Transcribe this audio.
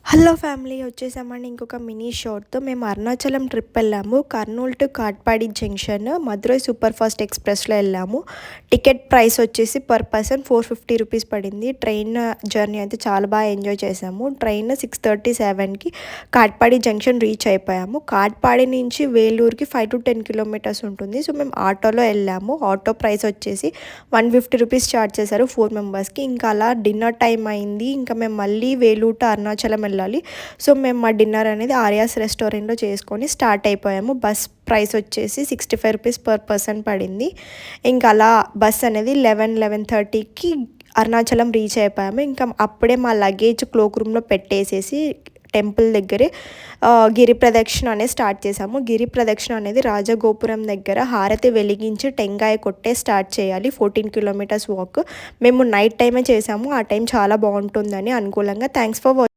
Hello family వచ్చేసామండి ఇంకొక mini షార్ట్తో. మేము అరుణాచలం ట్రిప్ వెళ్ళాము. Kurnool to Katpadi junction Madurai super fast ఎక్స్ప్రెస్లో వెళ్ళాము. టికెట్ ప్రైస్ వచ్చేసి పర్ పర్సన్ 450 రూపీస్ పడింది. ట్రైన్ జర్నీ అయితే చాలా బాగా ఎంజాయ్ చేసాము. ట్రైన్ 6:37కి కాట్పాడి జంక్షన్ రీచ్ అయిపోయాము. కాట్పాడి నుంచి వేలూరుకి 5 to 10 కిలోమీటర్స్ ఉంటుంది. సో మేము ఆటోలో వెళ్ళాము. ఆటో ప్రైస్ వచ్చేసి 150 రూపీస్ ఛార్జ్ చేశారు 4 మెంబర్స్కి. ఇంకా అలా డిన్నర్ టైం అయింది. ఇంకా మేము మళ్ళీ వేలూరు టు అరుణాచలం వెళ్ళాలి. సో మేము మా డిన్నర్ అనేది ఆర్యాస్ రెస్టారెంట్లో చేసుకొని స్టార్ట్ అయిపోయాము. బస్ ప్రైస్ వచ్చేసి 65 రూపీస్ పర్ పర్సన్ పడింది. ఇంకా అలా బస్ అనేది 11:30కి అరుణాచలం రీచ్ అయిపోయాము. ఇంకా అప్పుడే మా లగేజ్ క్లోక్ రూమ్లో పెట్టేసేసి టెంపుల్ దగ్గరే గిరి ప్రదక్షిణ అనేది స్టార్ట్ చేసాము. గిరి ప్రదక్షిణ అనేది రాజగోపురం దగ్గర హారతి వెలిగించి టెంకాయ కొట్టే స్టార్ట్ చేయాలి. 14 కిలోమీటర్స్ వాక్. మేము నైట్ టైమే చేసాము. ఆ టైం చాలా బాగుంటుందని అనుకూలంగా. Thanks for watching.